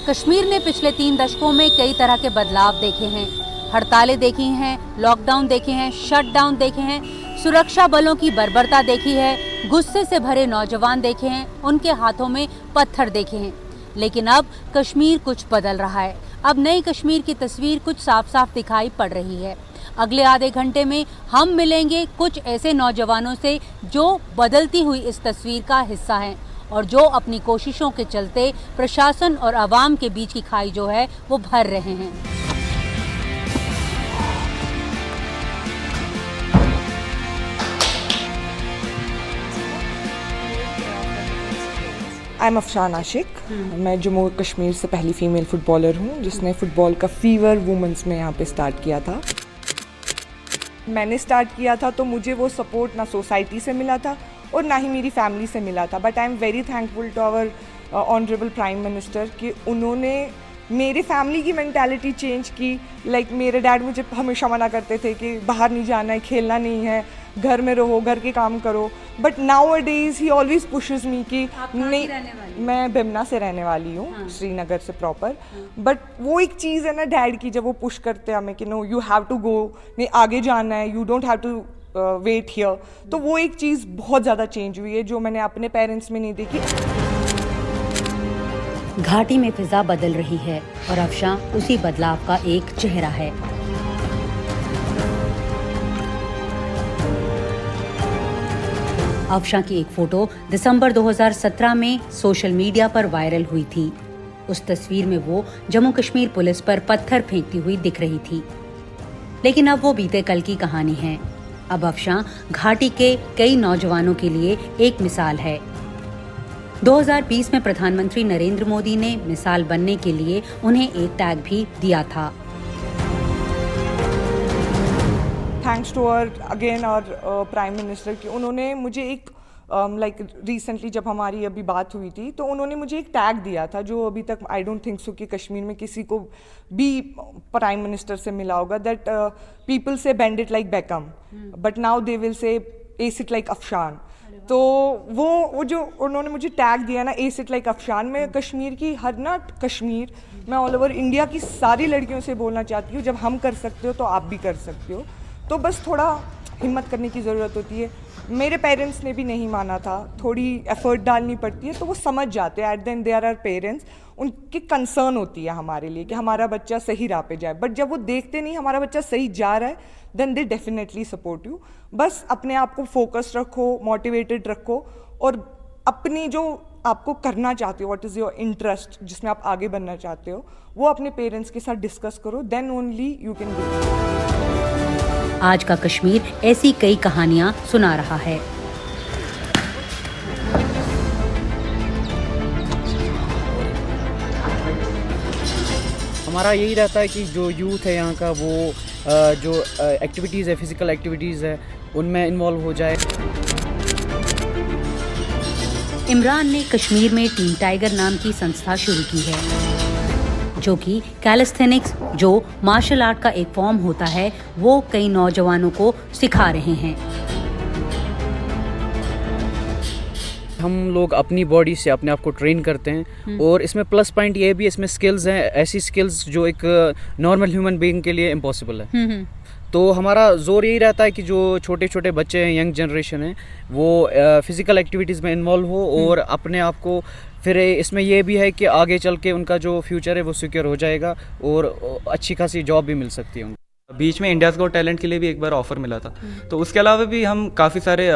कश्मीर ने पिछले 3 दशकों में कई तरह के बदलाव देखे हैं। हड़तालें देखी हैं, लॉकडाउन देखे हैं, शटडाउन देखे हैं, सुरक्षा बलों की बर्बरता देखी है, गुस्से से भरे नौजवान देखे हैं, उनके हाथों में पत्थर देखे हैं। लेकिन अब कश्मीर कुछ बदल रहा है। अब नई कश्मीर की तस्वीर कुछ साफ साफ दिखाई पड़ रही है। अगले आधे घंटे में हम मिलेंगे कुछ ऐसे नौजवानों से जो बदलती हुई इस तस्वीर का हिस्सा हैं और जो अपनी कोशिशों के चलते प्रशासन और आवाम के बीच की खाई जो है वो भर रहे हैं। I am Afshan Ashiq. मैं जम्मू कश्मीर से पहली फ़ीमेल फ़ुटबॉलर हूँ जिसने फ़ुटबॉल का फ़ीवर वुमेंस में यहाँ पे स्टार्ट किया था। मैंने स्टार्ट किया था तो मुझे वो सपोर्ट ना सोसाइटी से मिला था और ना ही मेरी फैमिली से मिला था। But I am very thankful to our honourable prime minister कि उन्होंने मेरी फैमिली की मेंटालिटी चेंज की। लाइक मेरे डैड मुझे हमेशा मना करते थे कि बाहर नहीं जाना है, खेलना नहीं है, घर में रहो, घर के काम करो। But nowadays he always pushes me कि नहीं, मैं बिमना से रहने वाली हूँ। हाँ। श्रीनगर से प्रॉपर। बट वो एक चीज़ है ना डैड की, जब वो पुश करते हैं हमें कि no you have to go, नहीं आगे जाना है, you don't have to wait here. तो वो एक चीज़ बहुत ज़्यादा चेंज हुई है जो मैंने अपने पेरेंट्स में नहीं देखी। घाटी में फिजा बदल रही है और अफशां उसी बदलाव का एक चेहरा है। अफशां की एक फोटो दिसंबर 2017 में सोशल मीडिया पर वायरल हुई थी। उस तस्वीर में वो जम्मू कश्मीर पुलिस पर पत्थर फेंकती हुई दिख रही थी। लेकिन अब वो बीते कल की कहानी है। अब अफशां घाटी के कई नौजवानों के लिए एक मिसाल है। 2020 में प्रधानमंत्री नरेंद्र मोदी ने मिसाल बनने के लिए उन्हें एक टैग भी दिया था। Thanks to our prime minister कि उन्होंने मुझे एक लाइक रिसेंटली जब हमारी अभी बात हुई थी तो उन्होंने मुझे एक टैग दिया था जो अभी तक आई डोंट थिंक सो कि कश्मीर में किसी को भी प्राइम मिनिस्टर से मिला होगा। दैट पीपल से bend it like become but now they will say S it like Afshan. तो वो जो उन्होंने मुझे टैग दिया ना एस इट लाइक अफशान, मैं कश्मीर की हर ना कश्मीर मैं ऑल ओवर इंडिया की सारी लड़कियों से बोलना चाहती हूँ, जब हम कर सकते हो तो आप भी कर सकते हो। तो बस थोड़ा हिम्मत करने की ज़रूरत होती है। मेरे पेरेंट्स ने भी नहीं माना था, थोड़ी एफर्ट डालनी पड़ती है तो वो समझ जाते हैं। At the end they are our parents, उनकी कंसर्न होती है हमारे लिए कि हमारा बच्चा सही राह पे जाए। बट जब वो देखते नहीं हमारा बच्चा सही जा रहा है then they definitely support you. बस अपने आप को फोकस रखो, मोटिवेटेड रखो और अपनी जो आपको करना चाहते हो, व्हाट इज़ योर इंटरेस्ट, जिसमें आप आगे बढ़ना चाहते हो, वो अपने पेरेंट्स के साथ डिस्कस करो, then only you can do. आज का कश्मीर ऐसी कई कहानियां सुना रहा है। हमारा यही रहता है कि जो यूथ है यहाँ का वो जो एक्टिविटीज़ है, फिज़िकल एक्टिविटीज़ है, उनमें इन्वॉल्व हो जाए। इमरान ने कश्मीर में टीम टाइगर नाम की संस्था शुरू की है जो कि कैलिस्थेनिक्स, जो मार्शल आर्ट का एक फॉर्म होता है, वो कई नौजवानों को सिखा रहे हैं। हम लोग अपनी बॉडी से अपने आप को ट्रेन करते हैं और इसमें प्लस पॉइंट ये भी इसमें स्किल्स हैं, ऐसी स्किल्स जो एक नॉर्मल ह्यूमन बीइंग के लिए इम्पॉसिबल है। तो हमारा जोर यही रहता है कि जो छोटे छोटे बच्चे हैं, यंग जनरेशन है, वो फिज़िकल एक्टिविटीज़ में इन्वॉल्व हो और अपने आप को फिर इसमें ये भी है कि आगे चल के उनका जो फ्यूचर है वो सिक्योर हो जाएगा और अच्छी खासी जॉब भी मिल सकती है उनको। बीच में इंडियाज़ गॉट टैलेंट के लिए भी एक बार ऑफ़र मिला था। तो उसके अलावा भी हम काफ़ी सारे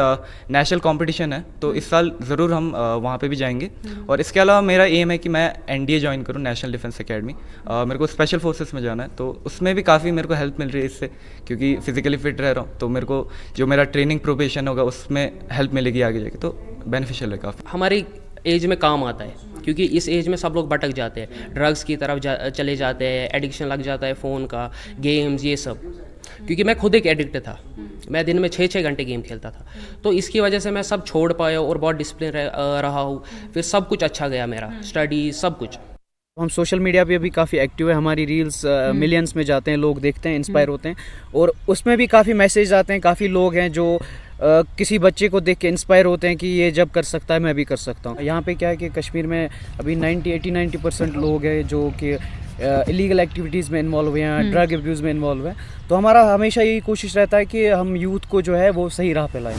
नेशनल कंपटीशन है तो इस साल ज़रूर हम वहाँ पे भी जाएंगे। और इसके अलावा मेरा एम है कि मैं एनडीए ज्वाइन करूँ, नेशनल डिफेंस एकेडमी। मेरे को स्पेशल फोर्सेस में जाना है तो उसमें भी काफ़ी मेरे को हेल्प मिल रही है इससे, क्योंकि फिजिकली फिट रह रहा हूँ तो मेरे को जो मेरा ट्रेनिंग प्रोबेशन होगा उसमें हेल्प मिलेगी आगे जाके, तो बेनिफिशियल है काफ़ी। हमारी एज में काम आता है क्योंकि इस एज में सब लोग भटक जाते हैं, ड्रग्स की तरफ चले जाते हैं, एडिक्शन लग जाता है फ़ोन का, गेम्स, ये सब। क्योंकि मैं खुद एक एडिक्ट था, मैं दिन में 6-6 घंटे गेम खेलता था, तो इसकी वजह से मैं सब छोड़ पाया और बहुत डिसिप्लिन रहा हूँ। फिर सब कुछ अच्छा गया, मेरा स्टडी सब कुछ। हम सोशल मीडिया पे भी काफ़ी एक्टिव है, हमारी रील्स मिलियंस में जाते हैं, लोग देखते हैं, इंस्पायर होते हैं और उसमें भी काफ़ी मैसेज आते हैं। काफ़ी लोग हैं जो किसी बच्चे को देख के इंस्पायर होते हैं कि ये जब कर सकता है मैं भी कर सकता हूँ। यहाँ पे क्या है कि कश्मीर में अभी 90% लोग हैं जो कि इलीगल एक्टिविटीज़ में इन्वॉल्व हुए हैं, ड्रग अब्यूज़ में इन्वॉल्व हैं। तो हमारा हमेशा यही कोशिश रहता है कि हम यूथ को जो है वो सही राह पे लाएं।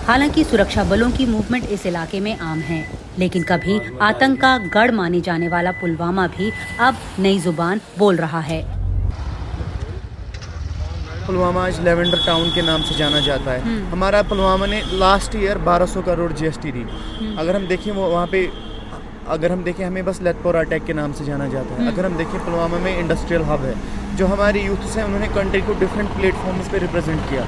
हालांकि सुरक्षा बलों की मूवमेंट इस इलाके में आम है, लेकिन कभी आतंक का गढ़ माने जाने वाला पुलवामा भी अब नई जुबान बोल रहा है। पुलवामा आज लेवेंडर टाउन के नाम से जाना जाता है। हमारा पुलवामा ने लास्ट ईयर 1200 करोड़ GST दी। अगर हम देखें वो वहाँ पे, अगर हम देखें हमें बस लेथपोरा अटैक के नाम से जाना जाता है। अगर हम देखें पुलवामा में इंडस्ट्रियल हब है, जो हमारे यूथ हैं उन्होंने कंट्री को डिफरेंट प्लेटफॉर्म्स पे रिप्रेजेंट किया।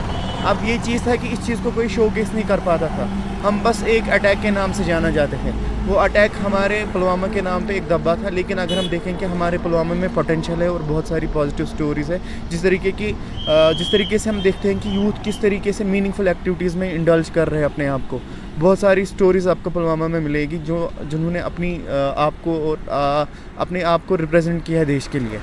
अब ये चीज़ था कि इस चीज़ को कोई शोकेस नहीं कर पाता था, हम बस एक अटैक के नाम से जाना जाते थे। वो अटैक हमारे पुलवामा के नाम पे एक दब्बा था, लेकिन अगर हम देखें कि हमारे पुलवामा में पोटेंशियल है और बहुत सारी पॉजिटिव स्टोरीज़ है। जिस तरीके से हम देखते हैं कि यूथ किस तरीके से मीनिंगफुल एक्टिविटीज़ में इंडल्ज कर रहे हैं अपने आप को, बहुत सारी स्टोरीज़ आपको पुलवामा में मिलेगी जिन्होंने अपने आप को रिप्रेजेंट किया है देश के लिए।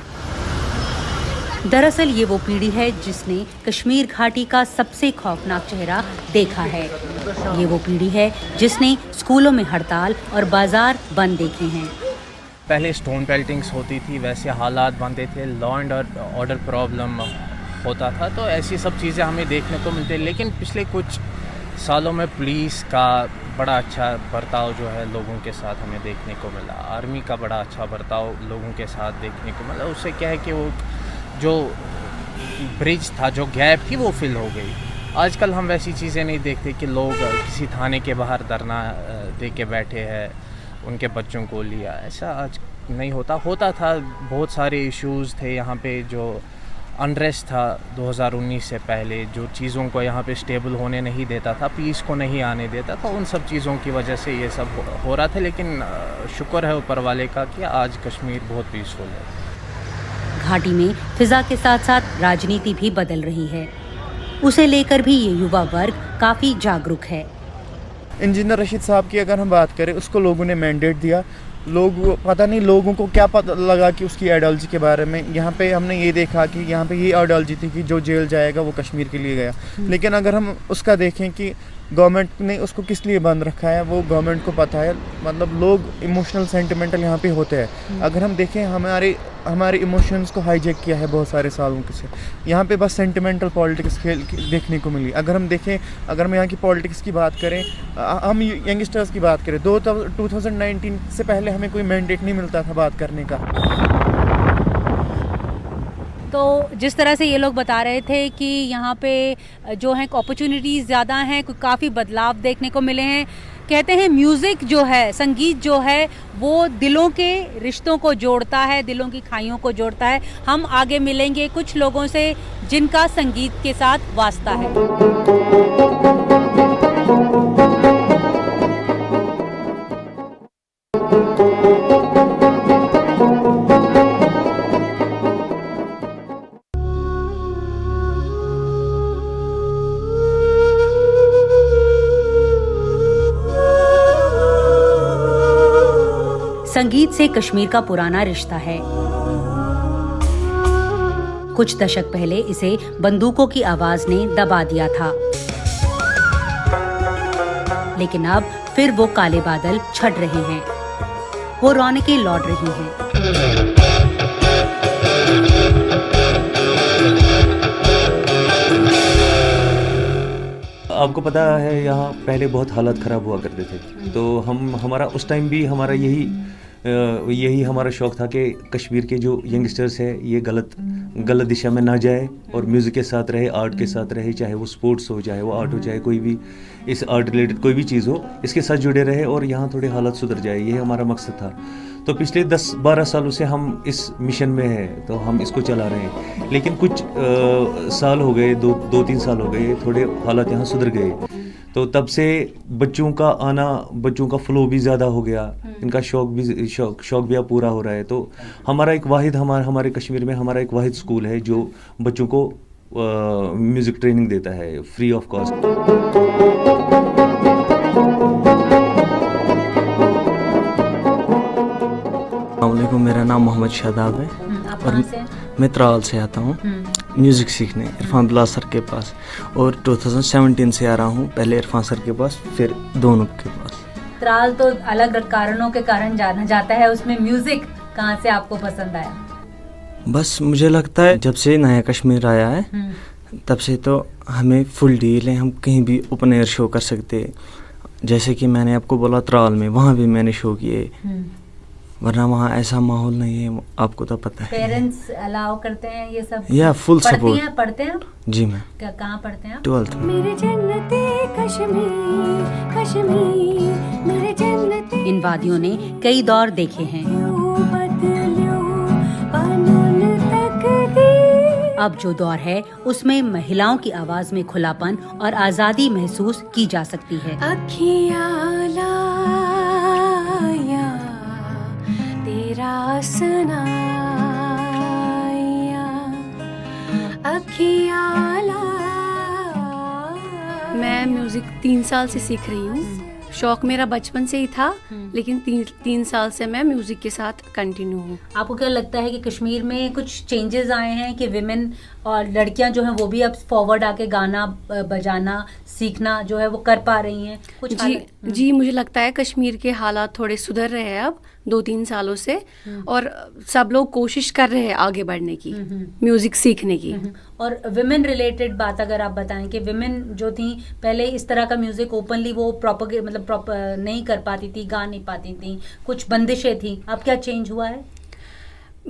दरअसल ये वो पीढ़ी है जिसने कश्मीर घाटी का सबसे खौफनाक चेहरा देखा है। ये वो पीढ़ी है जिसने स्कूलों में हड़ताल और बाजार बंद देखे हैं। पहले स्टोन पेल्टिंग्स होती थी, वैसे हालात बनते थे, लॉ एंड ऑर्डर प्रॉब्लम होता था, तो ऐसी सब चीज़ें हमें देखने को मिलती है। लेकिन पिछले कुछ सालों में पुलिस का बड़ा अच्छा बर्ताव जो है लोगों के साथ हमें देखने को मिला, आर्मी का बड़ा अच्छा बर्ताव लोगों के साथ देखने को मिला। उससे क्या है कि वो जो ब्रिज था, जो गैप थी, वो फिल हो गई। आजकल हम वैसी चीज़ें नहीं देखते कि लोग किसी थाने के बाहर धरना दे के बैठे हैं, उनके बच्चों को लिया, ऐसा आज नहीं होता था। बहुत सारे इश्यूज़ थे यहाँ पे, जो अनरेस्ट था 2019 से पहले, जो चीज़ों को यहाँ पे स्टेबल होने नहीं देता था, पीस को नहीं आने देता था, उन सब चीज़ों की वजह से ये सब हो रहा था। लेकिन शुक्र है ऊपर वाले का कि आज कश्मीर बहुत पीसफुल है। घाटी में फिजा के साथ साथ राजनीति भी बदल रही है, उसे लेकर भी ये युवा वर्ग काफी जागरूक है। इंजीनियर रशीद साहब की अगर हम बात करें, उसको लोगों ने मैंडेट दिया, पता नहीं लोगों को क्या पता लगा कि उसकी आइडियोलॉजी के बारे में। यहाँ पे हमने ये देखा कि यहाँ पे ये आइडियोलॉजी थी कि जो जेल जाएगा वो कश्मीर के लिए गया। लेकिन अगर हम उसका देखें कि गवर्नमेंट ने उसको किस लिए बंद रखा है, वो गवर्नमेंट को पता है। मतलब लोग इमोशनल सेंटिमेंटल यहाँ पे होते हैं। अगर हम देखें हमारे इमोशंस को हाईजैक किया है बहुत सारे सालों से। यहाँ पे बस सेंटिमेंटल पॉलिटिक्स देखने को मिली। अगर हम यहाँ की पॉलिटिक्स की बात करें, हम यंगस्टर्स की बात करें, 2019 से पहले हमें कोई मैंडेट नहीं मिलता था बात करने का। तो जिस तरह से ये लोग बता रहे थे कि यहाँ पे जो है अपॉर्चुनिटीज़ ज़्यादा हैं, काफ़ी बदलाव देखने को मिले हैं। कहते हैं म्यूज़िक जो है, संगीत जो है, वो दिलों के रिश्तों को जोड़ता है, दिलों की खाइयों को जोड़ता है। हम आगे मिलेंगे कुछ लोगों से जिनका संगीत के साथ वास्ता है। संगीत से कश्मीर का पुराना रिश्ता है। कुछ दशक पहले इसे बंदूकों की आवाज ने दबा दिया था, लेकिन अब फिर वो काले बादल छट रहे हैं, वो रौनकें लौट रही हैं। आपको पता है यहाँ पहले बहुत हालत ख़राब हुआ करते थे, तो हमारा उस टाइम भी हमारा यही हमारा शौक़ था कि कश्मीर के जो यंगस्टर्स है ये गलत दिशा में ना जाए और म्यूज़िक के साथ रहे, आर्ट के साथ रहे, चाहे वो स्पोर्ट्स हो, चाहे वो आर्ट हो, चाहे कोई भी इस आर्ट रिलेटेड कोई भी चीज़ हो, इसके साथ जुड़े रहे और यहाँ थोड़े हालत सुधर जाए, ये हमारा मकसद था। तो पिछले 10-12 सालों से हम इस मिशन में हैं, तो हम इसको चला रहे हैं। लेकिन कुछ साल हो गए, 2-3 साल हो गए, थोड़े हालात यहाँ सुधर गए, तो तब से बच्चों का फ्लो भी ज़्यादा हो गया, इनका शौक़ भी अब पूरा हो रहा है। तो हमारे कश्मीर में हमारा एक वाहिद स्कूल है जो बच्चों को म्यूज़िक ट्रेनिंग देता है फ्री ऑफ कॉस्ट। वालेकुम, मेरा नाम मोहम्मद शादाब है आप और कहाँ से हैं? मैं त्राल से आता हूँ म्यूज़िक सीखने इरफान बिलाल सर के पास, और 2017 से आ रहा हूँ, पहले इरफान सर के पास फिर दोनों के पास। त्राल तो अलग कारणों के कारण जाना जाता है, उसमें म्यूजिक कहाँ से आपको पसंद आया? बस मुझे लगता है जब से नया कश्मीर आया है तब से तो हमें फुल डील है, हम कहीं भी ओपन एयर शो कर सकते हैं। जैसे कि मैंने आपको बोला त्राल में, वहाँ भी मैंने शो किए, वरना वहाँ ऐसा माहौल नहीं है, आपको तो पता है। पेरेंट्स अलाउ करते हैं ये सब? या फुल सपोर्ट। पढ़ते हैं? जी मैम। कहाँ पढ़ते हैं आप? 12th में। मेरे जन्नते कश्मीर कश्मीर मेरे जन्नते। इन वादियों ने कई दौर देखे हैं। अब जो दौर है उसमें महिलाओं की आवाज में खुलापन और आजादी महसूस की जा सकती है। अखियाँ लाया तेरा सनाया, अखियाँ लाया। मैं म्यूजिक 3 साल से सीख रही हूँ। शौक मेरा बचपन से ही था, लेकिन 3 साल से मैं म्यूजिक के साथ कंटिन्यू हूँ। आपको क्या लगता है कि कश्मीर में कुछ चेंजेस आए हैं कि विमेन और लड़कियां जो हैं वो भी अब फॉरवर्ड आके गाना बजाना सीखना जो है वो कर पा रही हैं? कुछ जी मुझे लगता है कश्मीर के हालात थोड़े सुधर रहे हैं अब 2-3 सालों से, और सब लोग कोशिश कर रहे हैं आगे बढ़ने की, म्यूजिक सीखने की। और विमेन रिलेटेड बात अगर आप बताएं कि विमेन जो थी पहले इस तरह का म्यूजिक ओपनली वो प्रॉपर नहीं कर पाती थी, गा नहीं पाती थी, कुछ बंदिशें थी, अब क्या चेंज हुआ है?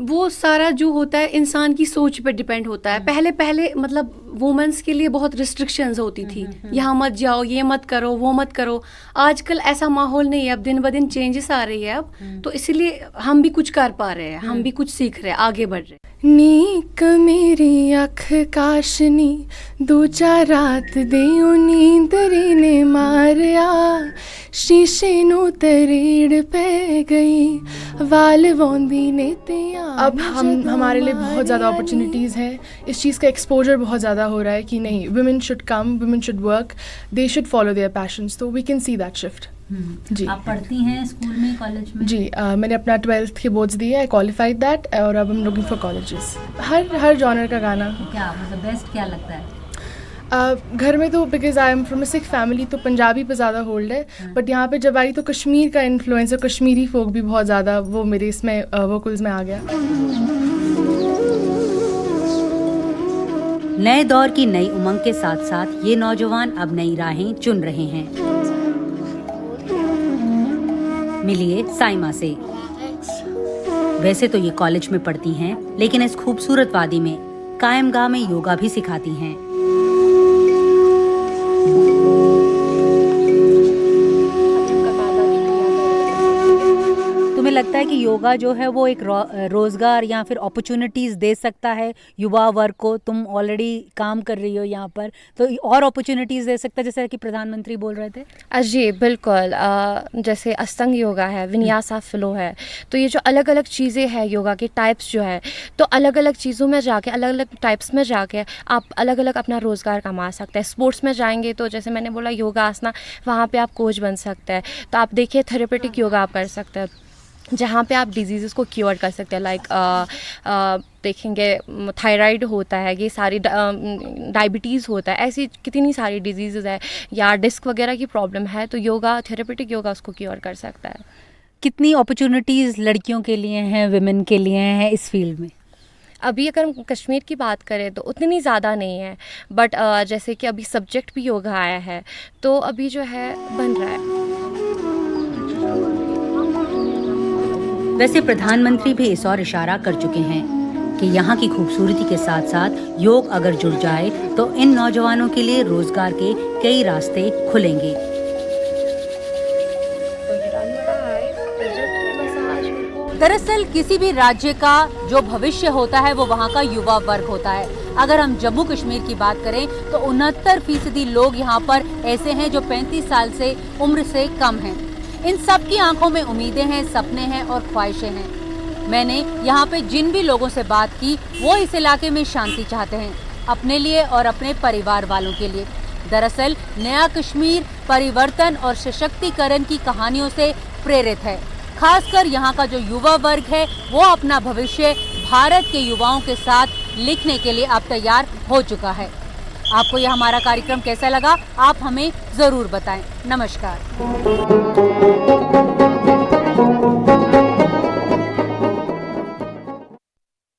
वो सारा जो होता है इंसान की सोच पे डिपेंड होता है। पहले मतलब वुमेन्स के लिए बहुत रिस्ट्रिक्शंस होती थी, यहाँ मत जाओ, ये मत करो, वो मत करो। आजकल ऐसा माहौल नहीं है, अब दिन ब दिन चेंजेस आ रही है अब, तो इसीलिए हम भी कुछ कर पा रहे हैं, हम भी कुछ सीख रहे हैं, आगे बढ़ रहे हैं। नीक मेरी अख काशनी दूजा रात देओ नींदरी ने मारिया, शीशे नो तरेड़ पे गई वाल वोंदी ने तिया। अब हमारे लिए बहुत ज़्यादा अपॉर्चुनिटीज़ हैं, इस चीज़ का एक्सपोजर बहुत ज़्यादा हो रहा है कि नहीं, women should come, women should work, they should follow their passions, तो we can see that shift. जी। आप पढ़ती हैं स्कूल में, कॉलेज में? जी मैंने अपना 12th के बोर्ड्स दिए, आई क्वालिफाइड दैट, और अब हम looking for colleges. Her genre का गाना। क्या मतलब बेस्ट क्या लगता है? घर में तो because I am from a Sikh family तो पंजाबी पे ज़्यादा होल्ड है, बट यहाँ पे जब आई तो कश्मीर का इन्फ्लुएंस और कश्मीरी फोक भी बहुत ज़्यादा वो मेरे इसमें वोकल्स में आ गया। नए दौर की नई उमंग के साथ साथ ये नौजवान अब नई राहें चुन रहे हैं। मिलिए साइमा से। वैसे तो ये कॉलेज में पढ़ती हैं, लेकिन इस खूबसूरत वादी में कायमगाह में योगा भी सिखाती हैं। तुम्हें लगता है कि योगा जो है वो एक रोजगार या फिर अपॉर्चुनिटीज दे सकता है युवा वर्ग को? तुम ऑलरेडी काम कर रही हो यहाँ पर, तो और अपॉर्चुनिटीज दे सकता है, जैसे कि प्रधानमंत्री बोल रहे थे? जी बिल्कुल। जैसे अष्टांग योगा है, विन्यासा फ्लो है, तो ये जो अलग अलग चीज़ें हैं योगा के टाइप्स जो है, तो अलग अलग चीज़ों में जाके, अलग अलग टाइप्स में जाके आप अलग अलग अपना रोज़गार कमा सकते हैं। स्पोर्ट्स में जाएंगे तो जैसे मैंने बोला योगा आसना, वहाँ पे आप कोच बन सकते हैं। तो आप देखिए थेरेपेटिक योगा आप कर सकते हैं, जहाँ पे आप डिजीज़ को क्योर कर सकते हैं। लाइक देखेंगे थायराइड होता है, ये सारी डायबिटीज़ होता है, ऐसी कितनी सारी डिजीज़ है, या डिस्क वगैरह की प्रॉब्लम है, तो योगा, थेरेपेटिक योगा उसको क्योर कर सकता है। कितनी अपॉर्चुनिटीज़ लड़कियों के लिए हैं, विमेन के लिए हैं इस फील्ड में? अभी अगर हम कश्मीर की बात करें तो उतनी ज़्यादा नहीं है, बट जैसे कि अभी सब्जेक्ट भी योगा आया है, तो अभी जो है बन रहा है। वैसे प्रधानमंत्री भी इस ओर इशारा कर चुके हैं कि यहाँ की खूबसूरती के साथ साथ योग अगर जुड़ जाए तो इन नौजवानों के लिए रोजगार के कई रास्ते खुलेंगे। दरअसल किसी भी राज्य का जो भविष्य होता है वो वहाँ का युवा वर्ग होता है। अगर हम जम्मू कश्मीर की बात करें तो 69% लोग यहाँ पर ऐसे हैं जो 35 साल से उम्र से कम हैं। इन सब की आंखों में उम्मीदें हैं, सपने हैं और ख्वाहिशें हैं। मैंने यहाँ पे जिन भी लोगों से बात की वो इस इलाके में शांति चाहते हैं, अपने लिए और अपने परिवार वालों के लिए। दरअसल नया कश्मीर परिवर्तन और सशक्तिकरण की कहानियों से प्रेरित है, खासकर यहाँ का जो युवा वर्ग है वो अपना भविष्य भारत के युवाओं के साथ लिखने के लिए अब तैयार हो चुका है। आपको यह हमारा कार्यक्रम कैसा लगा, आप हमें जरूर बताएं। नमस्कार।